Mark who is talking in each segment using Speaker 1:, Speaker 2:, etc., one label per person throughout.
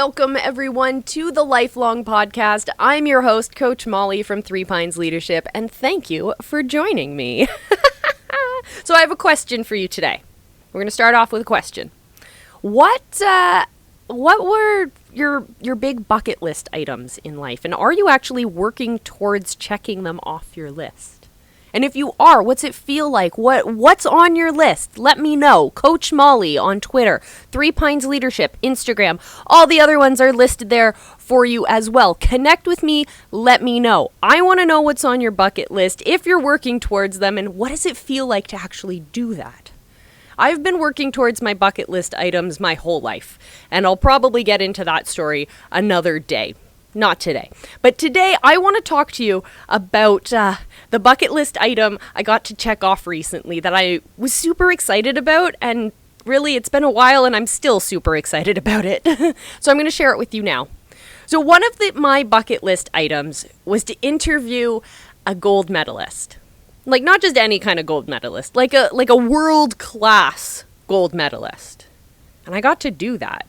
Speaker 1: Welcome, everyone, to the Lifelong Podcast. I'm your host, Coach Molly from Three Pines Leadership, and thank you for joining me. So I have a question for you today. We're going to start off with a question. What were your big bucket list items in life, and are you actually working towards checking them off your list? And if you are, what's it feel like? What's on your list? Let me know. Coach Molly on Twitter, Three Pines Leadership, Instagram. All the other ones are listed there for you as well. Connect with me. Let me know. I want to know what's on your bucket list, if you're working towards them, and what does it feel like to actually do that? I've been working towards my bucket list items my whole life, and I'll probably get into that story another day. Not today. But today, I want to talk to you about the bucket list item I got to check off recently that I was super excited about, and really, it's been a while, and I'm still super excited about it. So I'm going to share it with you now. So one of my bucket list items was to interview a gold medalist. Like, not just any kind of gold medalist, like a world-class gold medalist. And I got to do that.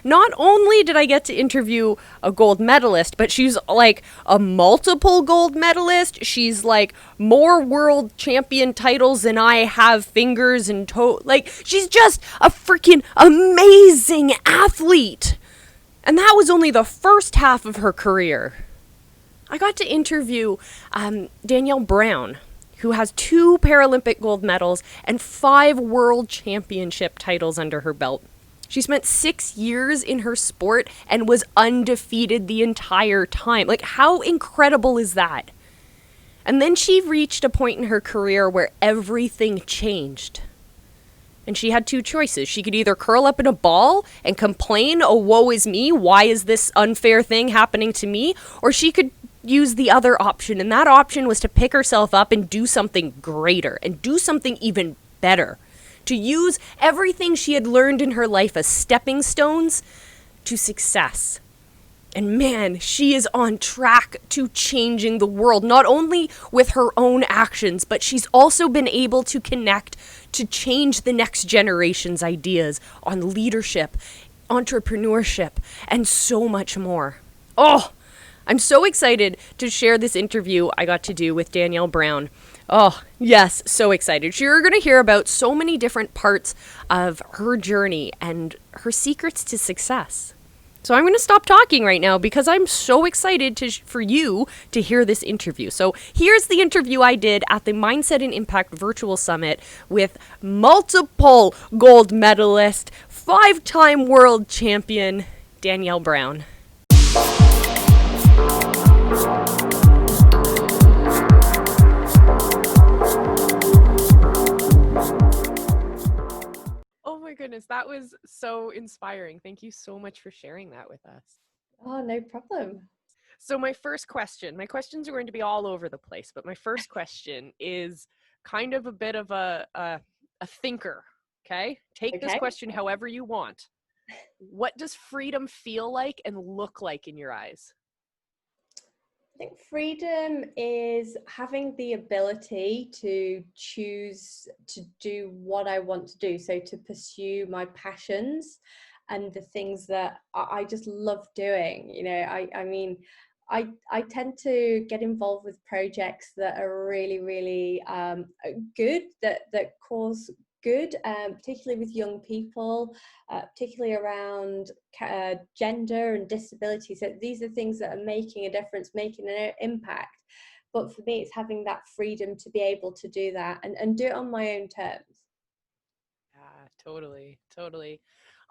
Speaker 1: Not only did I get to interview a gold medalist, but she's like a multiple gold medalist. She's like more world champion titles than I have fingers and toes. Like, she's just a freaking amazing athlete. And that was only the first half of her career. I got to interview Danielle Brown, who has 2 Paralympic gold medals and 5 world championship titles under her belt. She spent 6 years in her sport and was undefeated the entire time. Like, how incredible is that? And then she reached a point in her career where everything changed. And she had 2 choices. She could either curl up in a ball and complain, oh, woe is me, why is this unfair thing happening to me? Or she could use the other option, and that option was to pick herself up and do something greater and do something even better. To use everything she had learned in her life as stepping stones to success. And man, she is on track to changing the world, not only with her own actions, but she's also been able to connect to change the next generation's ideas on leadership, entrepreneurship, and so much more. Oh, I'm so excited to share this interview I got to do with Danielle Brown. Oh, yes, so excited. You're going to hear about so many different parts of her journey and her secrets to success. So I'm going to stop talking right now because I'm so excited for you to hear this interview. So here's the interview I did at the Mindset and Impact Virtual Summit with multiple gold medalist, 5-time world champion, Danielle Brown. Oh my goodness, that was so inspiring. Thank you so much for sharing that with us.
Speaker 2: Oh, no problem.
Speaker 1: So my questions are going to be all over the place, but my first question is kind of a bit of a thinker, okay? Take this question however you want. What does freedom feel like and look like in your eyes?
Speaker 2: I think freedom is having the ability to choose to do what I want to do. So to pursue my passions and the things that I just love doing. You know, I tend to get involved with projects that are really, really good, that cause good, particularly with young people, particularly around gender and disability. So these are things that are making a difference, making an impact. But for me, it's having that freedom to be able to do that and do it on my own terms.
Speaker 1: Yeah, totally.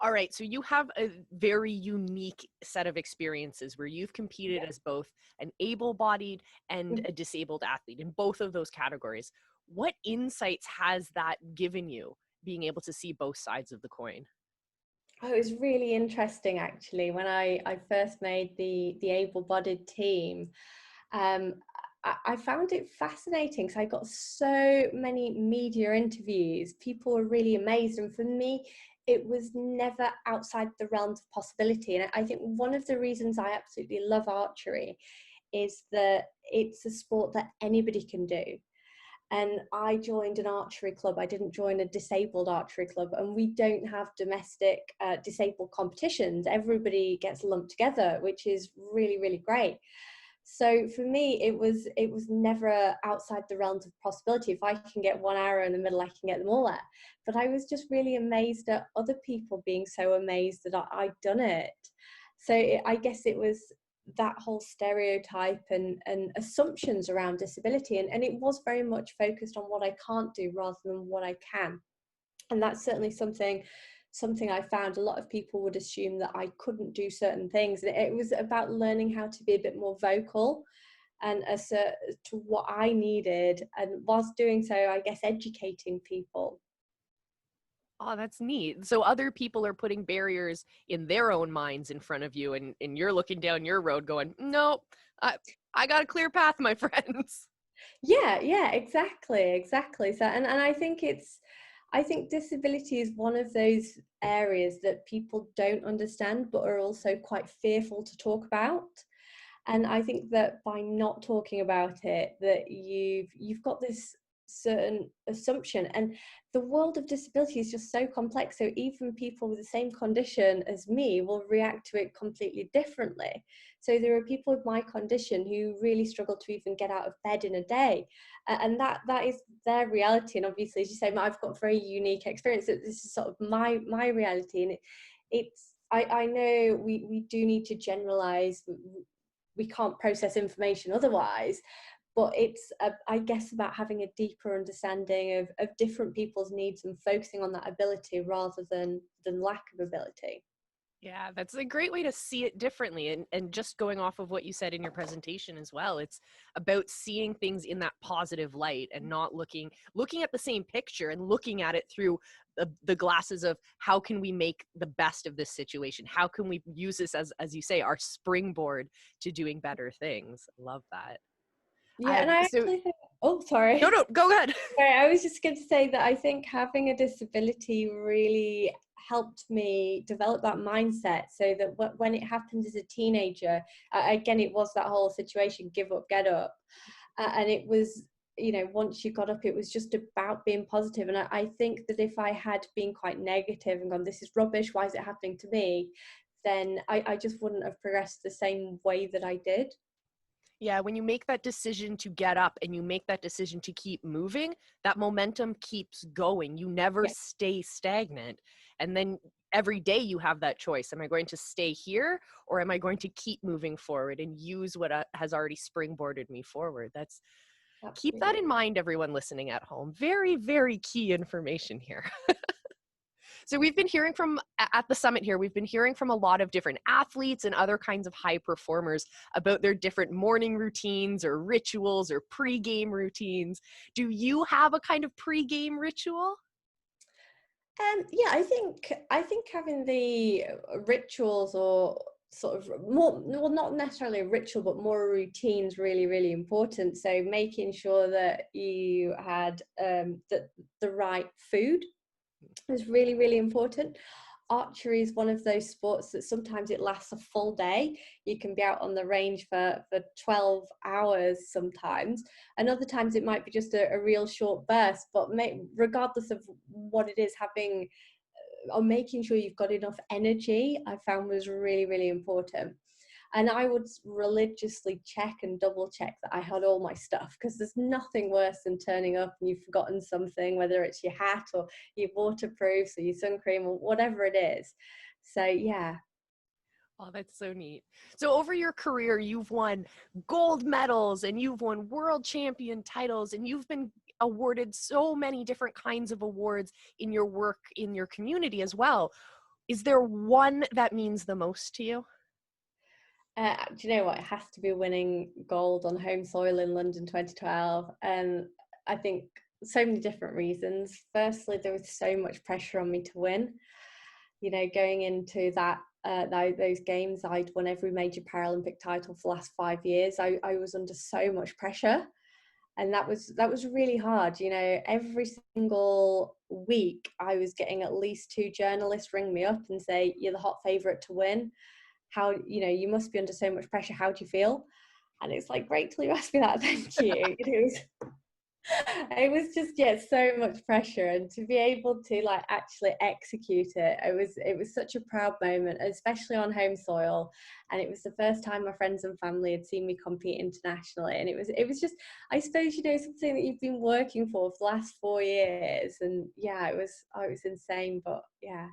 Speaker 1: All right, so you have a very unique set of experiences where you've competed as both an able-bodied and a disabled athlete in both of those categories. What insights has that given you, being able to see both sides of the coin?
Speaker 2: Oh, it was really interesting, actually. When I first made the able-bodied team, I found it fascinating. So I got so many media interviews. People were really amazed. And for me, it was never outside the realms of possibility. And I think one of the reasons I absolutely love archery is that it's a sport that anybody can do. and I joined an archery club. I didn't join a disabled archery club, and we don't have domestic disabled competitions. Everybody gets lumped together, which is really, really great. So for me, it was never outside the realms of possibility. If I can get one arrow in the middle, I can get them all there. But I was just really amazed at other people being so amazed that I'd done it. So I guess it was that whole stereotype and assumptions around disability, and it was very much focused on what I can't do rather than what I can. And that's certainly something I found. A lot of people would assume that I couldn't do certain things, and it was about learning how to be a bit more vocal and as to what I needed, and whilst doing so, I guess educating people.
Speaker 1: Oh, that's neat. So other people are putting barriers in their own minds in front of you, and you're looking down your road going, nope, I got a clear path, my friends.
Speaker 2: Yeah, exactly. So, and I think disability is one of those areas that people don't understand but are also quite fearful to talk about. And I think that by not talking about it, that you've got this certain assumption, and the world of disability is just so complex. So even people with the same condition as me will react to it completely differently. So there are people with my condition who really struggle to even get out of bed in a day, and that is their reality. And obviously, as you say, I've got very unique experience. That this is sort of my reality, and it's I know we do need to generalize. We can't process information otherwise, but it's I guess about having a deeper understanding of different people's needs and focusing on that ability rather than lack of ability.
Speaker 1: Yeah, that's a great way to see it differently. And just going off of what you said in your presentation as well, it's about seeing things in that positive light and not looking at the same picture and looking at it through the glasses of how can we make the best of this situation? How can we use this as you say, our springboard to doing better things? Love that.
Speaker 2: Yeah, and I
Speaker 1: So
Speaker 2: actually think, oh, sorry.
Speaker 1: no, go ahead.
Speaker 2: Sorry, I was just going to say that I think having a disability really helped me develop that mindset, so that when it happened as a teenager, again, it was that whole situation, give up, get up. And it was, once you got up, it was just about being positive. And I think that if I had been quite negative and gone, this is rubbish, why is it happening to me? Then I just wouldn't have progressed the same way that I did.
Speaker 1: Yeah, when you make that decision to get up and you make that decision to keep moving, that momentum keeps going. You never
Speaker 2: Yeah.
Speaker 1: stay stagnant. And then every day you have that choice. Am I going to stay here, or am I going to keep moving forward and use what has already springboarded me forward? Keep that
Speaker 2: Absolutely.
Speaker 1: in mind, everyone listening at home. Very, very key information here. So we've been hearing at the summit here, we've been hearing from a lot of different athletes and other kinds of high performers about their different morning routines or rituals or pre-game routines. Do you have a kind of pre-game ritual?
Speaker 2: Yeah, I think having the rituals, or sort of more, well, not necessarily a ritual, but more a routine, is really, really important. So making sure that you had the right food is really, really important. Archery is one of those sports that sometimes it lasts a full day. You can be out on the range for 12 hours sometimes, and other times it might be just a real short burst. But regardless of what it is, having or making sure you've got enough energy, I found was really, really important. And I would religiously check and double check that I had all my stuff, because there's nothing worse than turning up and you've forgotten something, whether it's your hat or your waterproofs or your sun cream or whatever it is. So yeah.
Speaker 1: Oh, that's so neat. So over your career, you've won gold medals and you've won world champion titles, and you've been awarded so many different kinds of awards in your work in your community as well. Is there one that means the most to you?
Speaker 2: Do you know what? It has to be winning gold on home soil in London 2012. And I think so many different reasons. Firstly, there was so much pressure on me to win. Going into those games, I'd won every major Paralympic title for the last 5 years. I was under so much pressure, and that was really hard. Every single week I was getting at least two journalists ring me up and say, you're the hot favorite to win. How, you must be under so much pressure, how do you feel? And it's like, great till you ask me that. Thank you. It was just, yeah, so much pressure, and to be able to like actually execute it, it was such a proud moment, especially on home soil. And it was the first time my friends and family had seen me compete internationally, and it was just, I suppose, something that you've been working for the last 4 years. And yeah, it was insane, but yeah.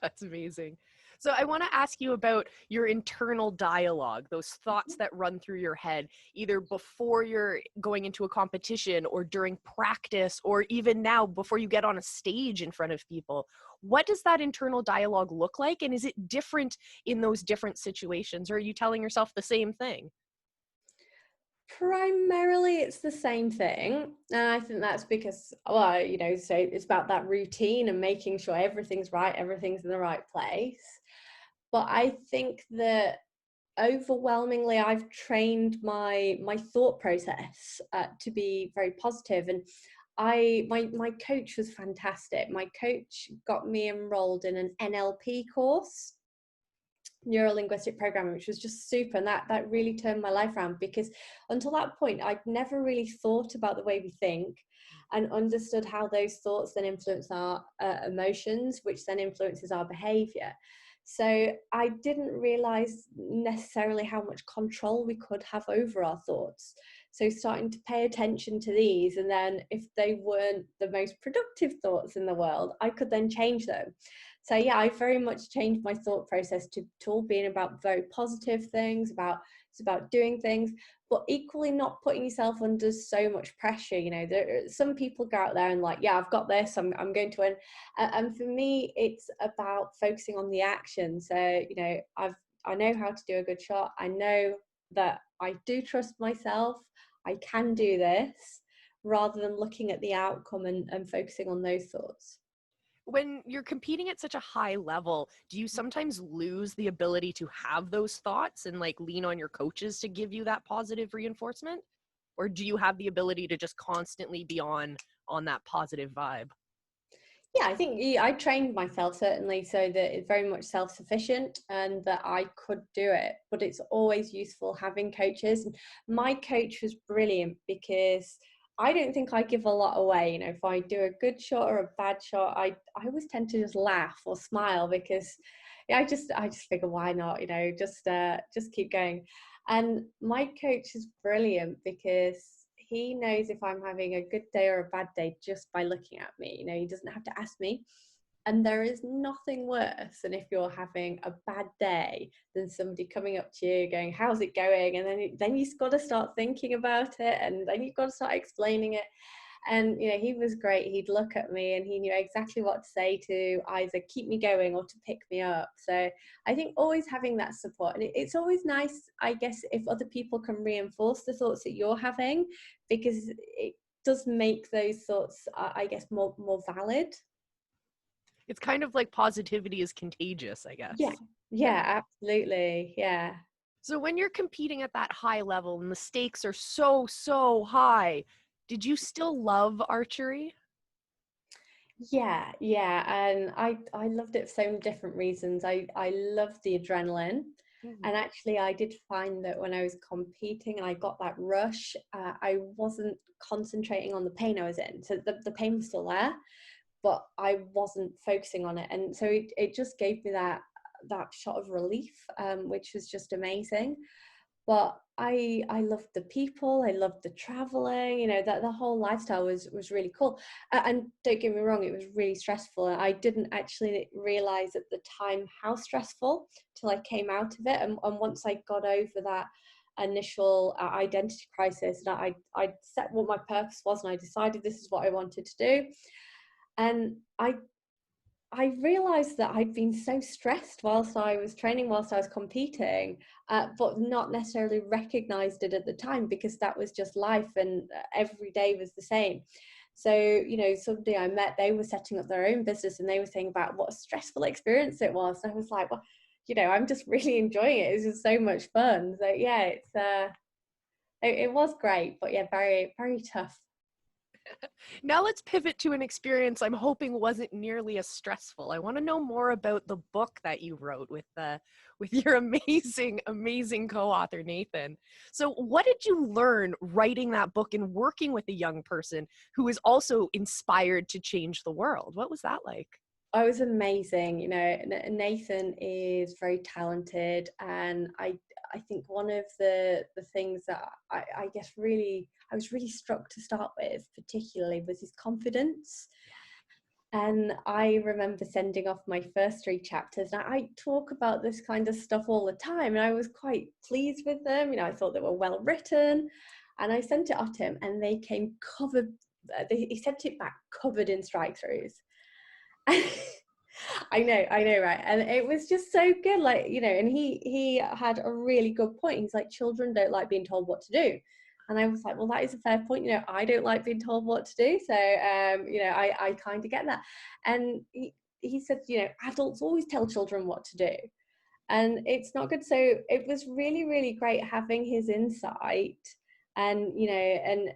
Speaker 1: That's amazing. So I want to ask you about your internal dialogue, those thoughts that run through your head, either before you're going into a competition or during practice, or even now before you get on a stage in front of people. What does that internal dialogue look like? And is it different in those different situations? Or are you telling yourself the same thing?
Speaker 2: Primarily, it's the same thing. And I think that's because, well, so it's about that routine and making sure everything's right, everything's in the right place. But I think that overwhelmingly I've trained my thought process to be very positive. And my coach was fantastic. My coach got me enrolled in an NLP course, neuro linguistic programming, which was just super. And that really turned my life around, because until that point I'd never really thought about the way we think and understood how those thoughts then influence our emotions, which then influences our behavior. So I didn't realize necessarily how much control we could have over our thoughts. So starting to pay attention to these, and then if they weren't the most productive thoughts in the world, I could then change them. So yeah, I very much changed my thought process to all being about very positive things, it's about doing things, but equally not putting yourself under so much pressure. Some people go out there and like, yeah, I've got this, I'm going to win. And for me, it's about focusing on the action. So, I know how to do a good shot. I know that I do trust myself. I can do this, rather than looking at the outcome and focusing on those thoughts.
Speaker 1: When you're competing at such a high level, do you sometimes lose the ability to have those thoughts and like lean on your coaches to give you that positive reinforcement? Or do you have the ability to just constantly be on that positive vibe?
Speaker 2: Yeah, I think I trained myself certainly so that it's very much self-sufficient and that I could do it. But it's always useful having coaches. And my coach was brilliant, because I don't think I give a lot away. If I do a good shot or a bad shot, I always tend to just laugh or smile, because yeah, I just figure, why not? Just keep going. And my coach is brilliant, because he knows if I'm having a good day or a bad day just by looking at me. He doesn't have to ask me. And there is nothing worse than if you're having a bad day than somebody coming up to you going, how's it going? And then you've got to start thinking about it, and then you've got to start explaining it. And he was great. He'd look at me and he knew exactly what to say to either keep me going or to pick me up. So I think always having that support, and it's always nice, I guess, if other people can reinforce the thoughts that you're having, because it does make those thoughts, I guess, more valid.
Speaker 1: It's kind of like positivity is contagious, I guess.
Speaker 2: Yeah, yeah, absolutely, yeah.
Speaker 1: So when you're competing at that high level and the stakes are so, so high, did you still love archery?
Speaker 2: Yeah, and I loved it for so many different reasons. I loved the adrenaline,
Speaker 1: Mhm.
Speaker 2: and actually I did find that when I was competing and I got that rush, I wasn't concentrating on the pain I was in. So the pain was still there, but I wasn't focusing on it, and so it just gave me that shot of relief, which was just amazing. But I loved the people, I loved the traveling, that the whole lifestyle was really cool. And don't get me wrong, it was really stressful, and I didn't actually realize at the time how stressful till I came out of it. And once I got over that initial identity crisis, and I set what my purpose was, and I decided this is what I wanted to do. And I realized that I'd been so stressed whilst I was training, whilst I was competing, but not necessarily recognized it at the time, because that was just life, and every day was the same. So, somebody I met, they were setting up their own business, and they were saying about what a stressful experience it was. And I was like, well, I'm just really enjoying it. It's just so much fun. So yeah, it was great, but yeah, very, very tough.
Speaker 1: Now let's pivot to an experience I'm hoping wasn't nearly as stressful. I want to know more about the book that you wrote with your amazing co-author Nathan. So, what did you learn writing that book and working with a young person who is also inspired to change the world? What was that like?
Speaker 2: I was amazing. You know, Nathan is very talented, and I think one of the things that I guess really I was really struck to start with, particularly, was his confidence. And I remember sending off my first three chapters. Now, I talk about this kind of stuff all the time, and I was quite pleased with them. You know, I thought they were well written, and I sent it off to him, and they came covered. He sent it back covered in strike throughs. I know, right? And it was just so good, like, you know. And he had a really good point. He's like, children don't like being told what to do. And I was like, well, that is a fair point. You know, I don't like being told what to do. So, you know, I kind of get that. And he said, you know, adults always tell children what to do. And it's not good. So it was really, really great having his insight and, you know, and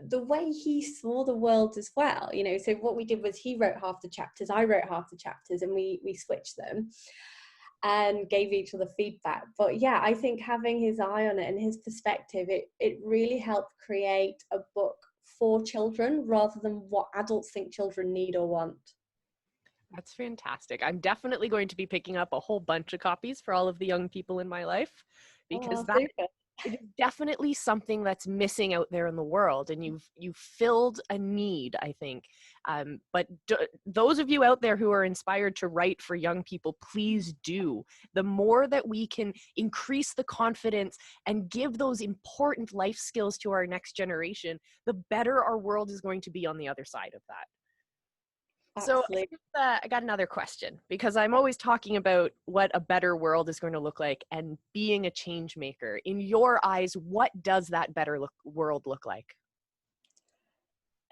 Speaker 2: the way he saw the world as well. You know, so what we did was he wrote half the chapters, I wrote half the chapters, and we switched them and gave each other feedback. But yeah, I think having his eye on it and his perspective, it really helped create a book for children rather than what adults think children need or want.
Speaker 1: That's fantastic. I'm definitely going to be picking up a whole bunch of copies for all of the young people in my life, because
Speaker 2: Oh, super.
Speaker 1: it is definitely something that's missing out there in the world, and you've filled a need, I think. But those of you out there who are inspired to write for young people, please do. The more that we can increase the confidence and give those important life skills to our next generation, the better our world is going to be on the other side of that. So
Speaker 2: Absolutely.
Speaker 1: I got another question, because I'm always talking about what a better world is going to look like and being a change maker. In your eyes, what does that world look like?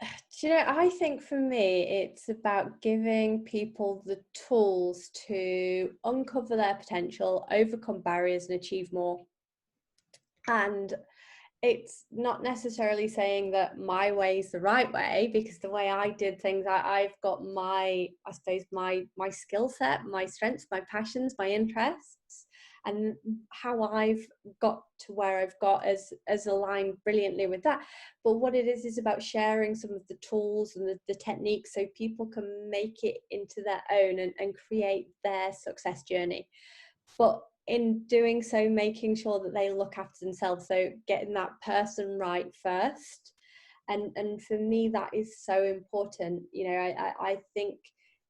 Speaker 2: Do you know, I think for me, it's about giving people the tools to uncover their potential, overcome barriers, and achieve more. And it's not necessarily saying that my way is the right way, because the way I did things, I've got my, I suppose, my skill set, my strengths, my passions, my interests, and how I've got to where I've got as aligned brilliantly with that. But what it is about sharing some of the tools and the techniques so people can make it into their own and create their success journey. But in doing so, making sure that they look after themselves, so getting that person right first. And for me, that is so important. You know, I think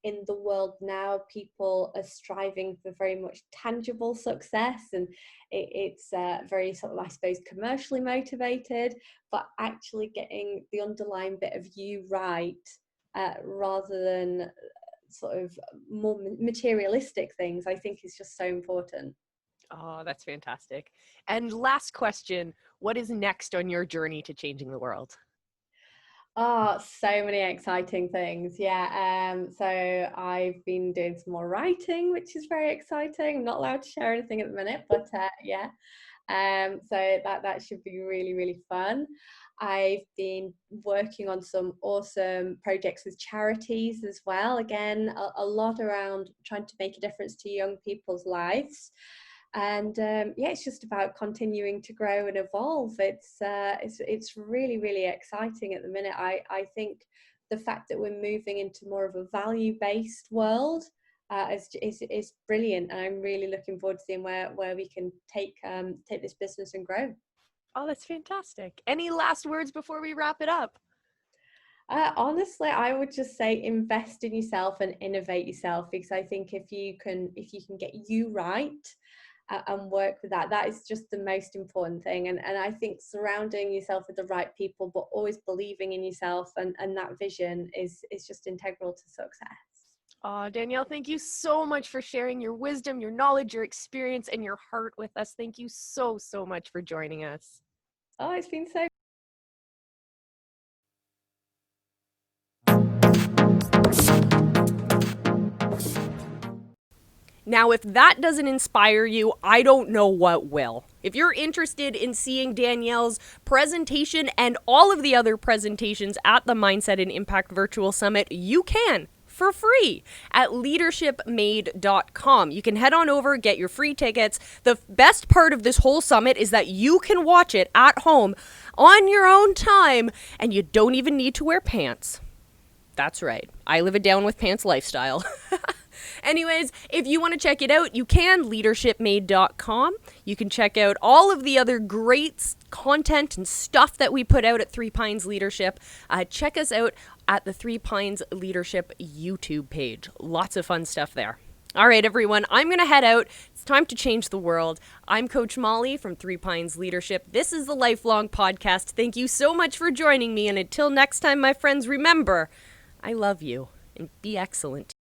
Speaker 2: in the world now, people are striving for very much tangible success, and it's very sort of, I suppose, commercially motivated, but actually getting the underlying bit of you right, rather than sort of more materialistic things, I think is just so important.
Speaker 1: Oh, that's fantastic. And last question, what is next on your journey to changing the world?
Speaker 2: Oh, so many exciting things. Yeah. So I've been doing some more writing, which is very exciting. I'm not allowed to share anything at the minute, but yeah. So that should be really, really fun. I've been working on some awesome projects with charities as well. Again, a lot around trying to make a difference to young people's lives. And yeah, it's just about continuing to grow and evolve. It's really, really exciting at the minute. I think the fact that we're moving into more of a value-based world is brilliant, and I'm really looking forward to seeing where we can take this business and grow.
Speaker 1: Oh, that's fantastic. Any last words before we wrap it up?
Speaker 2: Honestly, I would just say invest in yourself and innovate yourself, because I think if you can get you right, and work with that, that is just the most important thing. And I think surrounding yourself with the right people, but always believing in yourself and that vision is just integral to success.
Speaker 1: Oh, Danielle, thank you so much for sharing your wisdom, your knowledge, your experience, and your heart with us. Thank you so, so much for joining us.
Speaker 2: Oh, it's been so
Speaker 1: Now, if that doesn't inspire you, I don't know what will. If you're interested in seeing Danielle's presentation and all of the other presentations at the Mindset and Impact Virtual Summit, you can for free at leadershipmade.com. You can head on over, get your free tickets. The best part of this whole summit is that you can watch it at home on your own time, and you don't even need to wear pants. That's right. I live a down with pants lifestyle. Anyways, if you want to check it out, you can, leadershipmade.com. You can check out all of the other great content and stuff that we put out at Three Pines Leadership. Check us out at the Three Pines Leadership YouTube page. Lots of fun stuff there. All right, everyone, I'm going to head out. It's time to change the world. I'm Coach Molly from Three Pines Leadership. This is the Lifelong Podcast. Thank you so much for joining me. And until next time, my friends, remember, I love you and be excellent.